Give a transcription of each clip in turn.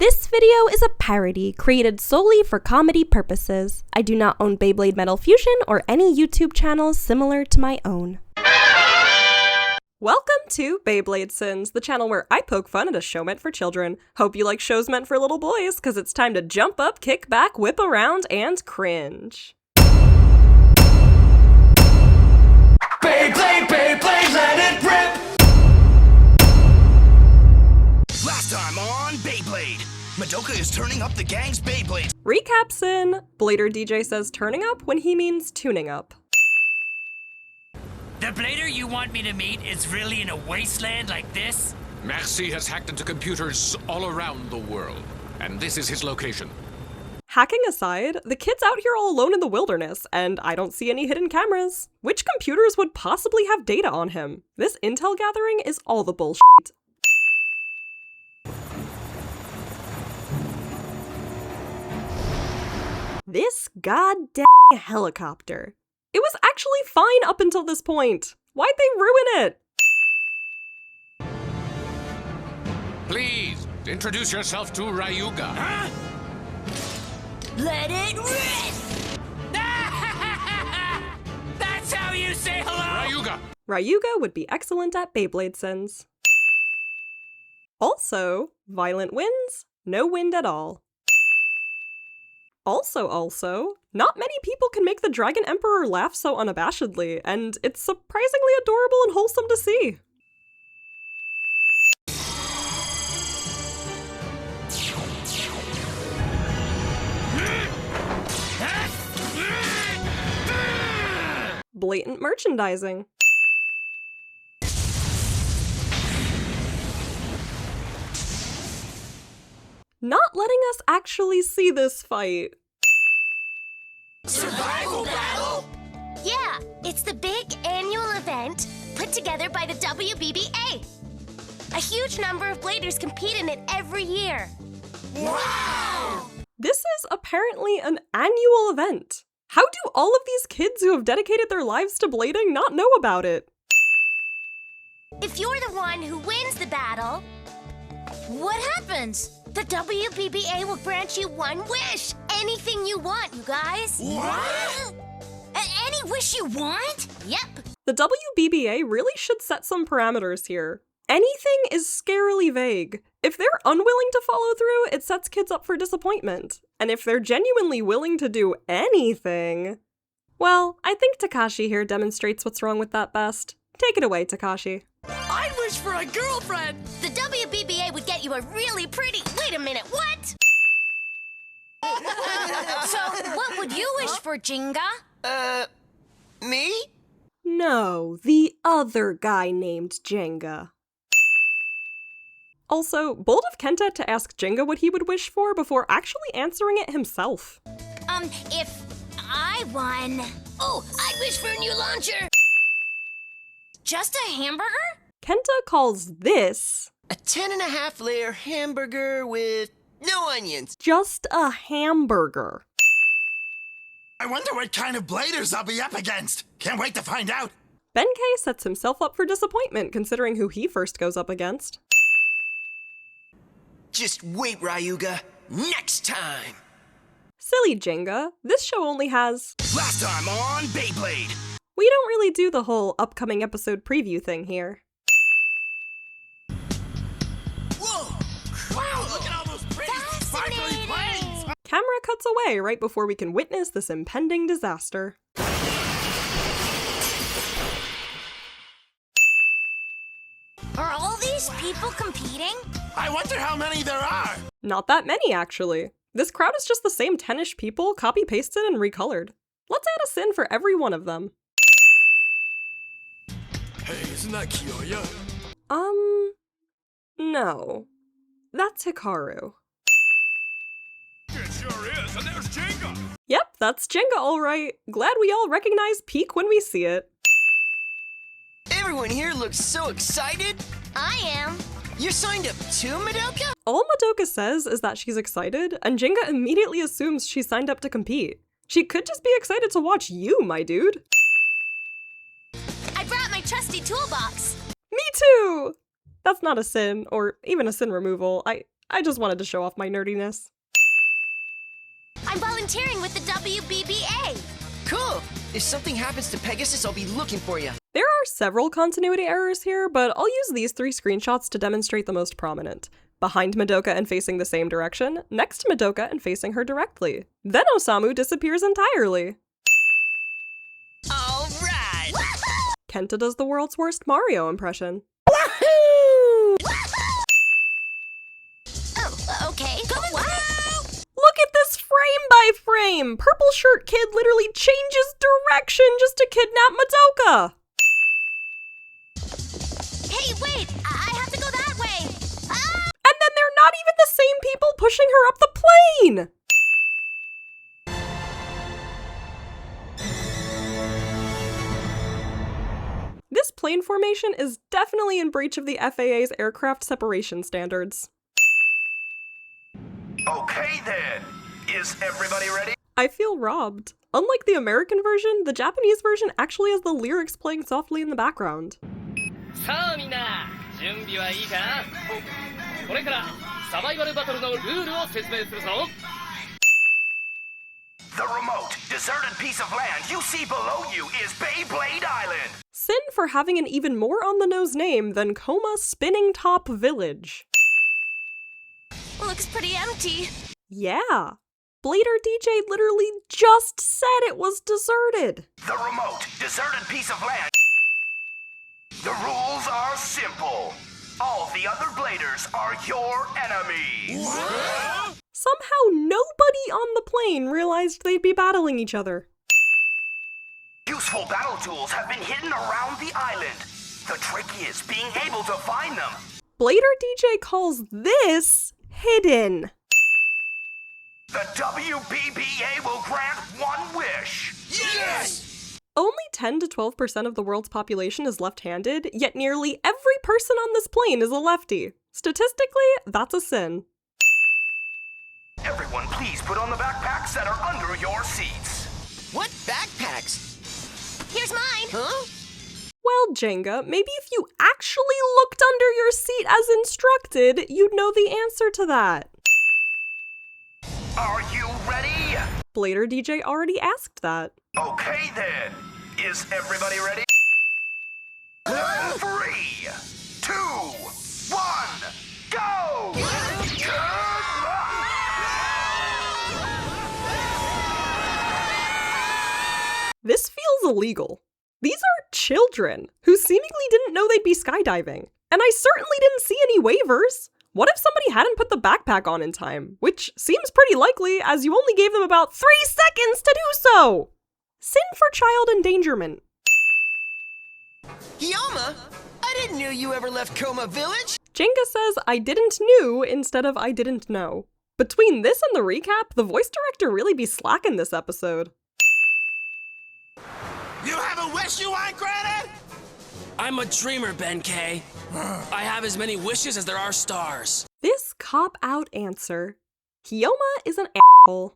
This video is a parody created solely for comedy purposes. I do not own Beyblade Metal Fusion or any YouTube channels similar to my own. Welcome to Beyblade Sins, the channel where I poke fun at a show meant for children. Hope you like shows meant for little boys, cause it's time to jump up, kick back, whip around, and cringe. Beyblade, Beyblade, let it rip! Last time on Beyblade, Madoka is turning up the gang's Beyblades. Recap Sin. Blader DJ says turning up when he means tuning up. The blader you want me to meet is really in a wasteland like this? Merci has hacked into computers all around the world, and this is his location. Hacking aside, the kid's out here all alone in the wilderness, and I don't see any hidden cameras. Which computers would possibly have data on him? This intel gathering is all the bullshit. This goddamn helicopter. It was actually fine up until this point. Why'd they ruin it? Please, introduce yourself to Ryuga. Huh? Let it rip! That's how you say hello! Ryuga! Ryuga would be excellent at Beyblade Sins. Also, violent winds, no wind at all. Also, not many people can make the Dragon Emperor laugh so unabashedly, and it's surprisingly adorable and wholesome to see. Blatant merchandising. Not letting us actually see this fight. Survival battle? Yeah, it's the big annual event put together by the WBBA. A huge number of bladers compete in it every year. Wow! This is apparently an annual event. How do all of these kids who have dedicated their lives to blading not know about it? If you're the one who wins the battle, what happens? The WBBA will grant you one wish. Anything you want, you guys. What? Any wish you want? Yep. The WBBA really should set some parameters here. Anything is scarily vague. If they're unwilling to follow through, it sets kids up for disappointment. And if they're genuinely willing to do anything... Well, I think Takashi here demonstrates what's wrong with that best. Take it away, Takashi. I wish for a girlfriend! The WBBA would get you a really pretty... Wait a minute, what? So, what would you wish for, Jinga? Me? No, the other guy named Jenga. Also, bold of Kenta to ask Jenga what he would wish for before actually answering it himself. If I won... Oh, I'd wish for a new launcher! Just a hamburger? Kenta calls this... A 10.5 layer hamburger with no onions. just a hamburger. I wonder what kind of bladers I'll be up against. Can't wait to find out. Benkei sets himself up for disappointment considering who he first goes up against. Just wait, Ryuga. Next time! Silly Jenga, this show only has... Last time on Beyblade. We don't really do the whole upcoming episode preview thing here. Whoa! Wow, look at all those pretty sparkly planes! Camera cuts away right before we can witness this impending disaster. Are all these people competing? I wonder how many there are. Not that many, actually. This crowd is just the same 10-ish people, copy-pasted and recolored. Let's add a sin for every one of them. Hey, isn't that Kiyoya? No. That's Hikaru. It sure is, and there's Jenga. Yep, that's Jenga alright. Glad we all recognize Peak when we see it. Everyone here looks so excited. I am. You're signed up too, Madoka? All Madoka says is that she's excited, and Jenga immediately assumes she's signed up to compete. She could just be excited to watch you, my dude. I brought my trusty toolbox. Me too! That's not a sin, or even a sin removal. I just wanted to show off my nerdiness. I'm volunteering with the WBBA. Cool. If something happens to Pegasus, I'll be looking for you. There are several continuity errors here, but I'll use these 3 screenshots to demonstrate the most prominent. Behind Madoka and facing the same direction, next to Madoka and facing her directly. Then Osamu disappears entirely. All right. Kenta does the world's worst Mario impression. Oh, okay. What? Look at this frame by frame! Purple shirt kid literally changes direction just to kidnap Madoka! Hey, wait! I have to go that way! Ah! And then they're not even the same people pushing her up the plane! This plane formation is definitely in breach of the FAA's aircraft separation standards. Okay then. Is everybody ready? I feel robbed. Unlike the American version, the Japanese version actually has the lyrics playing softly in the background. さあみんな準備はいいかなこれからサバイバルバトルのルールを説明するぞ The remote, deserted piece of land you see below you is Beyblade Island. Sin for having an even more on-the-nose name than Coma Spinning Top Village. Looks pretty empty. Yeah. Blader DJ literally just said it was deserted. The remote, deserted piece of land. The rules are simple. All the other Bladers are your enemies. Somehow nobody on the plane realized they'd be battling each other. Useful battle tools have been hidden around the island. The trick is being able to find them. Blader DJ calls this hidden. The WBBA will grant one wish. Yes! Only 10 to 12% of the world's population is left-handed, yet nearly every person on this plane is a lefty. Statistically, that's a sin. Everyone, please put on the backpacks that are under your seats. What backpacks? Here's mine. Huh? Well, Jenga, maybe if you actually looked under your seat as instructed, you'd know the answer to that. Are you ready? Blader DJ already asked that. Okay then. Is everybody ready? 3, 2, 1, go! This feels illegal. These are children who seemingly didn't know they'd be skydiving. And I certainly didn't see any waivers. What if somebody hadn't put the backpack on in time? Which seems pretty likely, as you only gave them about 3 seconds to do so! Sin for child endangerment. Yama? I didn't know you ever left Coma Village. Jenga says I didn't knew instead of I didn't know. Between this and the recap, the voice director really be slacking this episode. You have a wish you want granted? I'm a dreamer, Ben K. I have as many wishes as there are stars. This cop-out answer. Kiyoma is an asshole.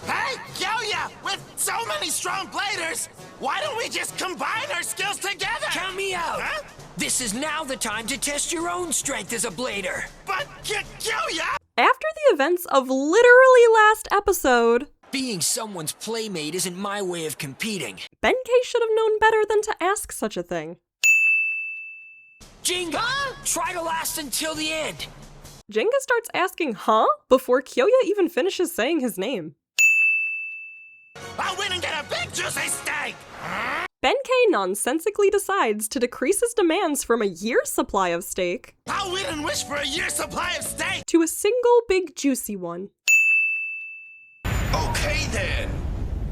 Hey, Kyoya! With so many strong bladers, why don't we just combine our skills together? Count me out! Huh? This is now the time to test your own strength as a blader. But Kyoya! After the events of literally last episode, Being someone's playmate isn't my way of competing. Benkei should have known better than to ask such a thing. Jinga, try to last until the end. Jenga starts asking, huh? Before Kyoya even finishes saying his name. I'll win and get a big juicy steak! Benkei nonsensically decides to decrease his demands from a year's supply of steak I'll win and wish for a year's supply of steak! to a single big juicy one. Okay then.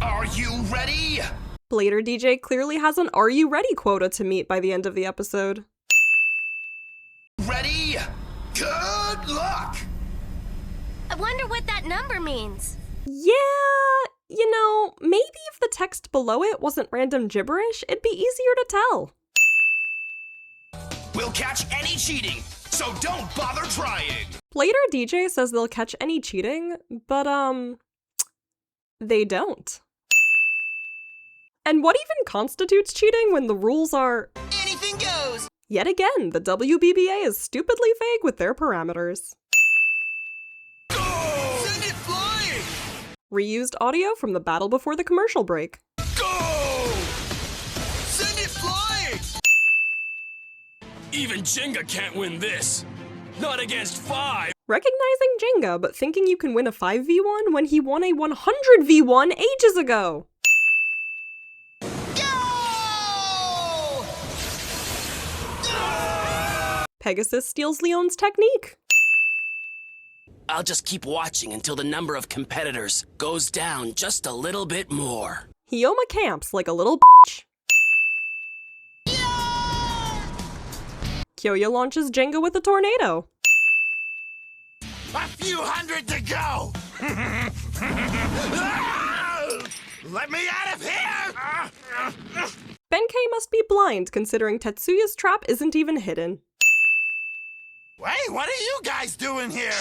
Are you ready? Blader DJ clearly has an Are You Ready quota to meet by the end of the episode. Ready? Good luck! I wonder what that number means. Yeah, you know, maybe if the text below it wasn't random gibberish, it'd be easier to tell. We'll catch any cheating, so don't bother trying! Blader DJ says they'll catch any cheating, but they don't. And what even constitutes cheating when the rules are Anything goes. Yet again, the WBBA is stupidly vague with their parameters. Go! Send it flying! Reused audio from the battle before the commercial break. Go! Send it flying! Even Jenga can't win this. Not against 5. Recognizing Jenga, but thinking you can win a 5v1 when he won a 100v1 ages ago. Go! Pegasus steals Leon's technique. I'll just keep watching until the number of competitors goes down just a little bit more. Hyoma camps like a little bitch. Kyoya launches Jenga with a tornado. A few hundred to go! Let me out of here! Benkei must be blind considering Tetsuya's trap isn't even hidden. Wait, what are you guys doing here?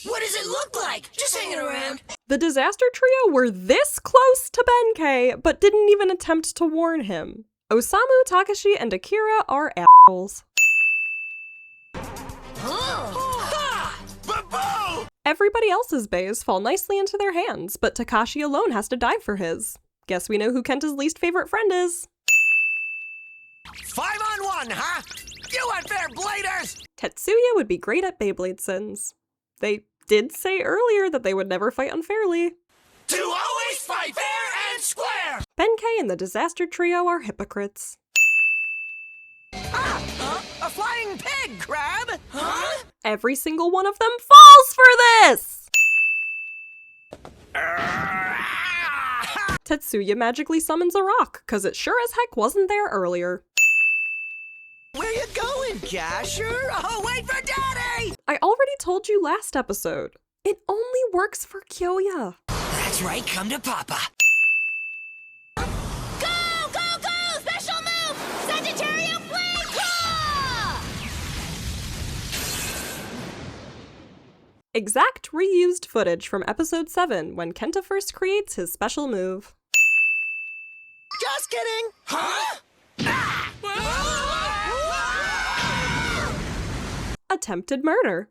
What does it look like? Just hanging around. The disaster trio were this close to Benkei, but didn't even attempt to warn him. Osamu, Takashi, and Akira are assholes. Ba-boo! Everybody else's bays fall nicely into their hands, but Takashi alone has to dive for his. Guess we know who Kenta's least favorite friend is. 5-on-1, huh? You unfair bladers! Tetsuya would be great at Beyblade sins. They did say earlier that they would never fight unfairly. To always fight fair and square! Benkei and the disaster trio are hypocrites. A flying pig, Crab! Huh? Every single one of them falls for this! Tetsuya magically summons a rock, cause it sure as heck wasn't there earlier. Where you going, Gasher? Oh, wait for Daddy! I already told you last episode. It only works for Kyoya. That's right, come to Papa. Go, go, go! Special move! Sagittarius Flame Claw! Exact reused footage from episode 7 when Kenta first creates his special move. Just kidding! Huh? Attempted murder.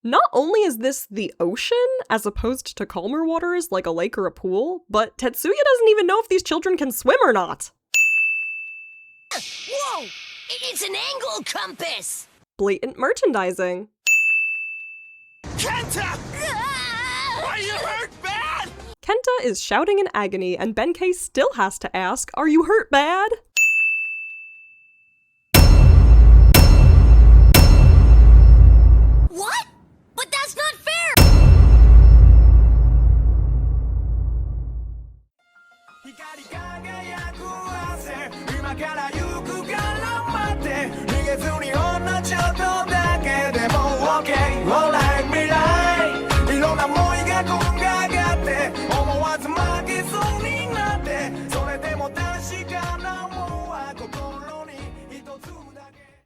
Not only is this the ocean, as opposed to calmer waters like a lake or a pool, but Tetsuya doesn't even know if these children can swim or not. Whoa! It's an angle compass! Blatant merchandising. Kenta! Ah! Are you hurt bad? Kenta is shouting in agony, and Benkei still has to ask, "Are you hurt bad?" What? But that's not fair! 光り輝く汗今から行くから待って逃げずにほんのちょっと